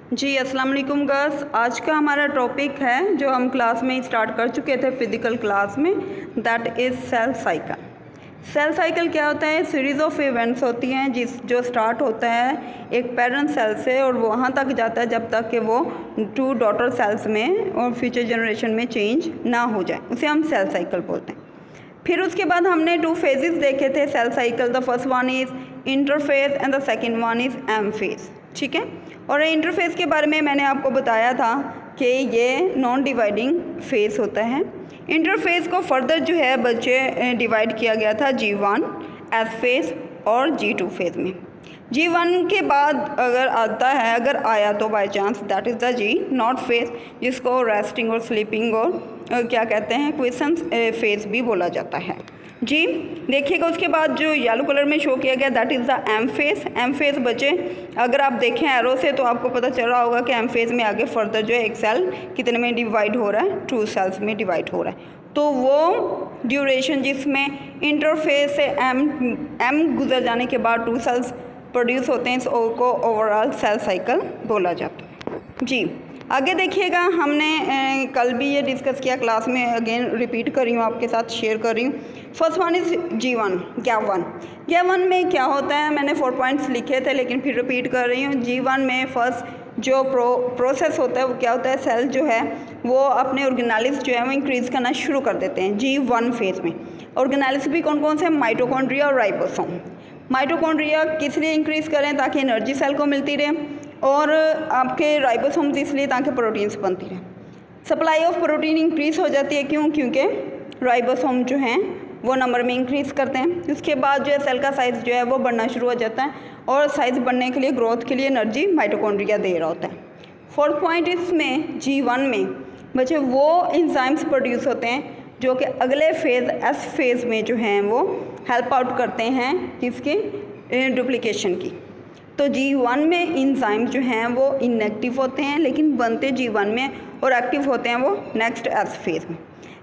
जी अस्सलाम वालेकुम गर्ल्स। आज का हमारा टॉपिक है जो हम क्लास में स्टार्ट कर चुके थे फिज़िकल क्लास में, that is cell cycle. Cell cycle क्या होता है? सीरीज़ ऑफ इवेंट्स होती हैं जो स्टार्ट होता है एक पेरेंट सेल से और वो वहाँ तक जाता है जब तक कि वो 2 डॉटर सेल्स में और फ्यूचर जनरेशन में चेंज ना हो जाए, उसे हम सेल साइकिल बोलते हैं। फिर उसके बाद हमने 2 फेजेस देखे थे cell cycle. The first one is interphase and the second one is M phase, ठीक है। और इंटरफेस के बारे में मैंने आपको बताया था कि ये नॉन डिवाइडिंग फेज होता है। इंटरफेस को फर्दर जो है बच्चे डिवाइड किया गया था G1 एस फेज और G2 फेज में। G1 के बाद अगर आया तो by chance that is the G not phase, जिसको रेस्टिंग और स्लीपिंग और क्या कहते हैं क्वेश्चन फेज भी बोला जाता है। जी देखिएगा, उसके बाद जो येलो कलर में शो किया गया that is the M phase. M phase बच्चे अगर आप देखें एरो से तो आपको पता चल रहा होगा कि एम फेज में आगे फर्दर जो है एक सेल कितने में डिवाइड हो रहा है, 2 सेल्स में डिवाइड हो रहा है। तो वो ड्यूरेशन जिसमें इंटरफेज से एम गुजर जाने के बाद 2 सेल्स प्रोड्यूस होते हैं, इसको ओवरऑल सेल साइकिल बोला जाता है। जी आगे देखिएगा, हमने कल भी ये डिस्कस किया क्लास में, अगेन रिपीट कर रही हूँ आपके साथ शेयर कर रही हूँ। First one is G1 gap one में क्या होता है, मैंने 4 पॉइंट्स लिखे थे लेकिन फिर रिपीट कर रही हूँ। G1 में फर्स्ट जो प्रोसेस होता है वो क्या होता है, सेल जो है वो अपने ऑर्गेनेल्स जो है वो इंक्रीज़ करना शुरू कर देते हैं G1 फेज में। ऑर्गेनेल्स भी कौन कौन से? माइटोकॉन्ड्रिया और राइबोसोम। माइटोकॉन्ड्रिया किस लिए इंक्रीज़ करें? ताकि एनर्जी सेल को मिलती रहे, और आपके राइबोसोम्स इसलिए ताकि प्रोटीन्स बनती रहे। सप्लाई ऑफ प्रोटीन इंक्रीज़ हो जाती है, क्यों? क्योंकि राइबोसोम जो हैं वो नंबर में इंक्रीज़ करते हैं। उसके बाद जो है सेल का साइज़ जो है वो बढ़ना शुरू हो जाता है, और साइज़ बढ़ने के लिए, ग्रोथ के लिए एनर्जी माइटोकॉन्ड्रिया दे रहा होता है। 4th पॉइंट इसमें G1 में बच्चे वो एंजाइम्स प्रोड्यूस होते हैं जो कि अगले फेज़ एस फेज़ में जो हैं वो हेल्प आउट करते हैं किसकी? डुप्लीकेशन की। तो G1 में एंजाइम जो हैं वो इनएक्टिव होते हैं लेकिन बनते G1 में, और एक्टिव होते हैं वो नेक्स्ट एस फेज़ में।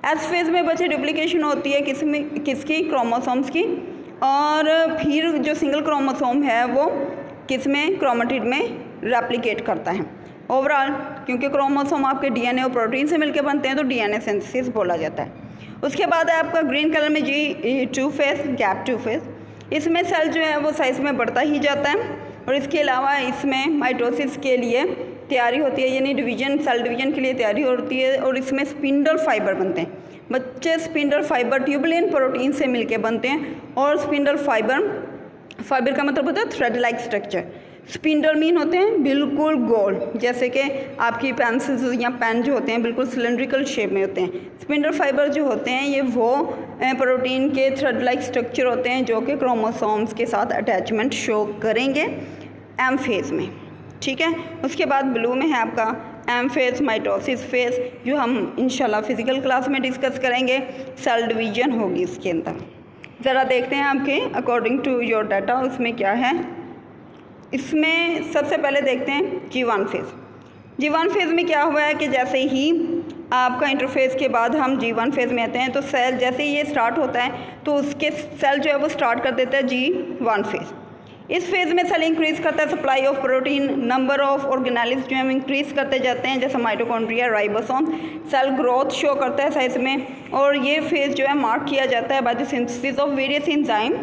एस फेज़ में बच्चे डुप्लीकेशन होती है किसकी? क्रोमोसोम्स की। और फिर जो सिंगल क्रोमोसोम है वो किस में? क्रोमेटिड में रेप्लिकेट करता है ओवरऑल, क्योंकि क्रोमोसोम आपके डीएनए और प्रोटीन से मिलकर बनते हैं तो डीएनए सिंथेसिस बोला जाता है। उसके बाद है आपका ग्रीन कलर में G2 फेज़, गैप 2 फेज़। इसमें सेल जो है वो साइज़ में बढ़ता ही जाता है, और इसके अलावा इसमें माइटोसिस के लिए तैयारी होती है, यानी डिवीजन, सेल डिवीजन के लिए तैयारी होती है, और इसमें स्पिंडल फाइबर बनते हैं बच्चे। स्पिंडल फाइबर ट्यूबुलिन प्रोटीन से मिलके बनते हैं, और स्पिंडल फाइबर का मतलब होता है thread like structure. Spindle mean होते हैं बिल्कुल गोल, जैसे कि आपकी पेंसिल्स या पेन जो होते हैं बिल्कुल सिलेंड्रिकल शेप में होते हैं। स्पिंडल फाइबर जो होते हैं ये वो प्रोटीन के थ्रेड लाइक स्ट्रक्चर होते हैं जो कि क्रोमोसोम्स के साथ अटैचमेंट शो करेंगे एम फेज़ में, ठीक है। उसके बाद ब्लू में है आपका एम फेज़, माइटोसिस फेज़, जो हम इंशाल्लाह फिज़िकल क्लास में डिस्कस करेंगे। सेल डिवीजन होगी इसके अंदर। ज़रा देखते हैं आपके अकॉर्डिंग टू योर डाटा उसमें क्या है। इसमें सबसे पहले देखते हैं G1 फेज़। G1 फेज़ में क्या हुआ है कि जैसे ही आपका इंटरफेस के बाद हम G1 फेज़ में आते हैं तो सेल जैसे ही ये स्टार्ट होता है तो उसके सेल जो है वो स्टार्ट कर देता है G1 फेज़। इस फेज़ में सेल इंक्रीज़ करता है supply of protein, number of organelles जो है इंक्रीज़ करते जाते हैं, जैसे mitochondria, ribosome. Cell growth show करता है साइज में, और ये फेज़ जो है मार्क किया जाता है by the synthesis of various enzyme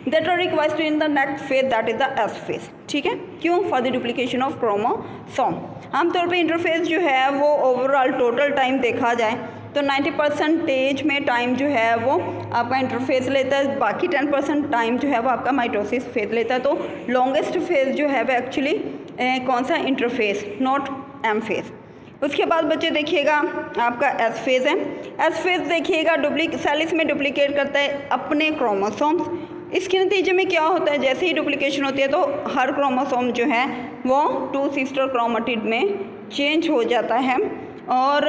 that are required in the next phase, that is the S phase, ठीक है। क्यों? For the duplication of chromosome. आमतौर पे इंटरफेस जो है वो ओवरऑल टोटल टाइम देखा जाए तो 90% में टाइम जो है वो आपका इंटरफेस लेता है, बाकी 10% टाइम जो है वो आपका माइटोसिस फेज लेता है। तो लॉन्गेस्ट फेज जो है वो एक्चुअली कौन सा? Interphase, not M phase. उसके बाद बच्चे देखिएगा आपका एस फेज़ है। एस फेज़ देखिएगा सेल इसमें डुप्लीकेट करता है अपने क्रोमोसोम्स। इसके नतीजे में क्या होता है, जैसे ही डुप्लीकेशन होती है तो हर क्रोमोसोम जो है वो 2 सिस्टर क्रोमेटिड में चेंज हो जाता है, और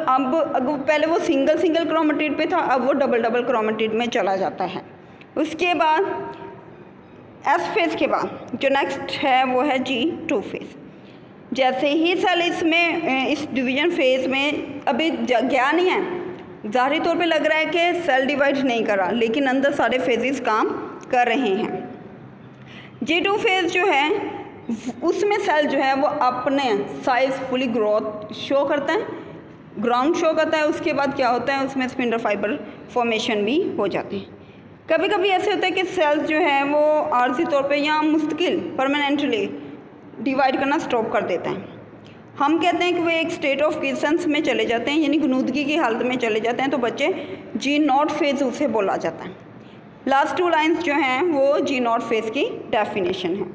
अब पहले वो सिंगल क्रोमेटिड पे था, अब वो डबल क्रोमेटिड में चला जाता है। उसके बाद एस फेज़ के बाद जो नेक्स्ट है वो है G2 फेज़। जैसे ही सेल इसमें इस डिवीजन फेज़ में अभी गया नहीं है, ज़ाहिरी तौर पे लग रहा है कि सेल डिवाइड नहीं करा, लेकिन अंदर सारे फेजेस काम कर रहे हैं। G2 फेज़ जो है उसमें सेल जो है वो अपने साइज फुली ग्रोथ शो करता है, ग्राउंड शो करता है। उसके बाद क्या होता है, उसमें स्पिंडल फाइबर फॉर्मेशन भी हो जाते हैं। कभी कभी ऐसे होता है कि सेल्स जो है वो आर्जी तौर पे या मुस्तकिल परमानेंटली डिवाइड करना स्टॉप कर देते हैं। हम कहते हैं कि वे एक स्टेट ऑफ क्विसेंस में चले जाते हैं, यानी गुनूदगी की हालत में चले जाते हैं, तो बच्चे G0 फेज़ उसे बोला जाता है। लास्ट 2 लाइन्स जो हैं वो G0 फेज़ की डेफिनेशन है।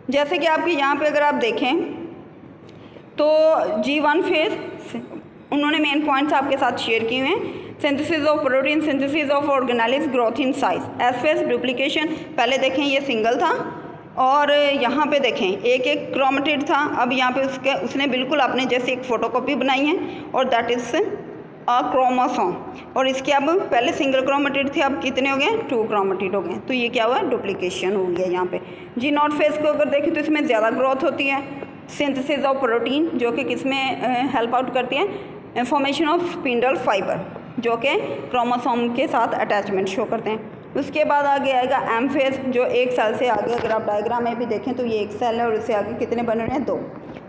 जैसे कि आपके यहाँ पे अगर आप देखें तो G1 फेज़ उन्होंने मेन पॉइंट्स आपके साथ शेयर किए हुए हैं। Synthesis of protein, synthesis of organelles, growth in size, S phase duplication. पहले देखें ये सिंगल था और यहाँ पे देखें एक एक क्रोमेटिड था। अब यहाँ पे उसने बिल्कुल आपने जैसे एक फ़ोटोकॉपी बनाई है और दैट इज़ अ क्रोमोसोम। और इसके अब पहले सिंगल क्रोमेटिड थे, अब कितने हो गए, 2 क्रोमेटिड हो गए। तो ये क्या हुआ, डुप्लीकेशन हो गया। यहाँ पे G0 फेज़ को अगर देखें तो इसमें ज़्यादा ग्रोथ होती है। सिंथेसिस ऑफ प्रोटीन जो कि किस में हेल्प आउट करती है, फॉर्मेशन ऑफ स्पिंडल फाइबर जो कि क्रोमोसोम के साथ अटैचमेंट शो करते हैं। उसके बाद आगे आएगा एम फेज़ जो एक सेल से आगे, अगर आप डायग्राम में भी देखें तो ये एक सेल है और इससे आगे कितने बन रहे हैं, 2।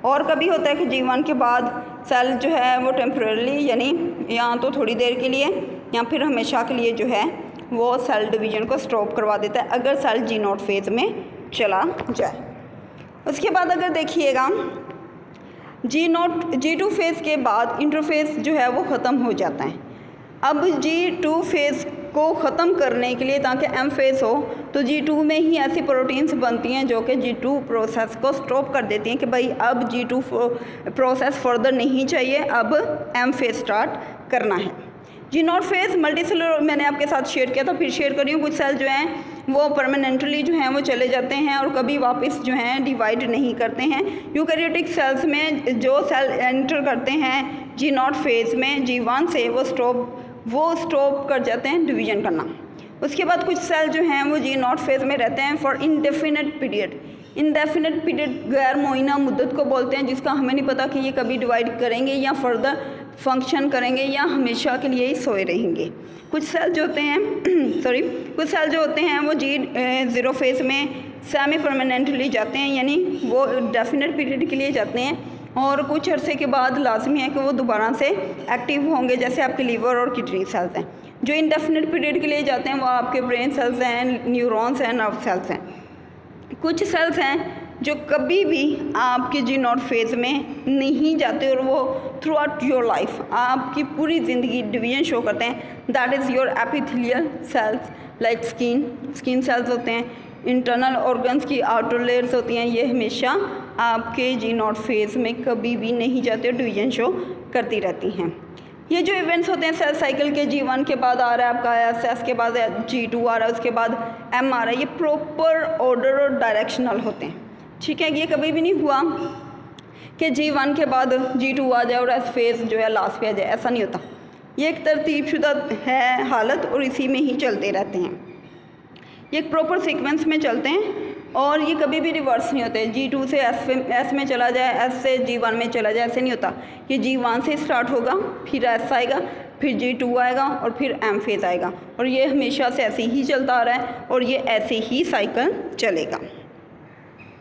और कभी होता है कि G1 के बाद सेल जो है वो टेम्परेली यानी या तो थोड़ी देर के लिए या फिर हमेशा के लिए जो है वो सेल डिवीजन को स्टॉप करवा देता है अगर सेल G0 फेज़ में चला जाए। उसके बाद अगर देखिएगा G2 फेज़ के बाद इंटरफेज़ जो है वो ख़त्म हो जाता है। अब G2 फेज़ को ख़त्म करने के लिए ताकि एम फेज़ हो तो G2 में ही ऐसी प्रोटीन्स बनती हैं जो कि G2 प्रोसेस को स्टॉप कर देती हैं कि भाई अब G2 प्रोसेस फर्दर नहीं चाहिए, अब एम फेज़ स्टार्ट करना है। G0 फेज़ मल्टीसेलुलर मैंने आपके साथ शेयर किया था, फिर शेयर करी हूँ। कुछ सेल जो हैं वो परमानेंटली जो हैं वो चले जाते हैं और कभी वापस जो हैं डिवाइड नहीं करते हैं। यूकैरियोटिक सेल्स में जो सेल एंटर करते हैं G0 फेज़ में G1 से वो स्टॉप कर जाते हैं डिवीज़न करना। उसके बाद कुछ सेल जो हैं वो G0 फेज़ में रहते हैं for indefinite period. Indefinite period गैर मुअय्यना मुद्दत को बोलते हैं, जिसका हमें नहीं पता कि ये कभी डिवाइड करेंगे या फर्दर फंक्शन करेंगे या हमेशा के लिए ही सोए रहेंगे। कुछ सेल जो होते हैं कुछ सेल जो होते हैं वो G0 फेज़ में सेमी परमानेंटली जाते हैं, यानी वो डेफिनेट पीरियड के लिए जाते हैं और कुछ अरसे के बाद लाजमी है कि वो दोबारा से एक्टिव होंगे। जैसे आपके लीवर और किडनी सेल्स हैं जो इनडेफिनेट पीरियड के लिए जाते हैं, वो आपके ब्रेन सेल्स हैं, न्यूरॉन्स हैं, नर्व सेल्स हैं। कुछ सेल्स हैं जो कभी भी आपके G0 फेज़ में नहीं जाते और वो थ्रू आउट योर लाइफ आपकी पूरी ज़िंदगी डिवीजन शो करते हैं। That is your epithelial cells like skin cells होते हैं, इंटरनल ऑर्गन्स की आउटर लेयर्स होती हैं। ये हमेशा आपके G0 फेज़ में कभी भी नहीं जाते और डिवीजन शो करती रहती हैं। ये जो इवेंट्स होते हैं सेल साइकिल के, G1 के बाद आ रहा है आपका SS के बाद G2 आ रहा है, उसके बाद M आ रहा है, ये प्रॉपर ऑर्डर और डायरेक्शनल होते हैं। ठीक है, ये कभी भी नहीं हुआ कि G1 के बाद G2 आ जाए और S फेज़ जो है लास्ट पे आ जाए, ऐसा नहीं होता। ये एक तरतीबशुदा है हालत और इसी में ही चलते रहते हैं। ये एक प्रॉपर सीक्वेंस में चलते हैं और ये कभी भी रिवर्स नहीं होते। G2 से S में चला जाए, S से G1 में चला जाए, ऐसे नहीं होता। ये G1 से स्टार्ट होगा, फिर S आएगा, फिर G2 आएगा और फिर M फेज़ आएगा और ये हमेशा से ऐसे ही चलता आ रहा है और ये ऐसे ही साइकिल चलेगा।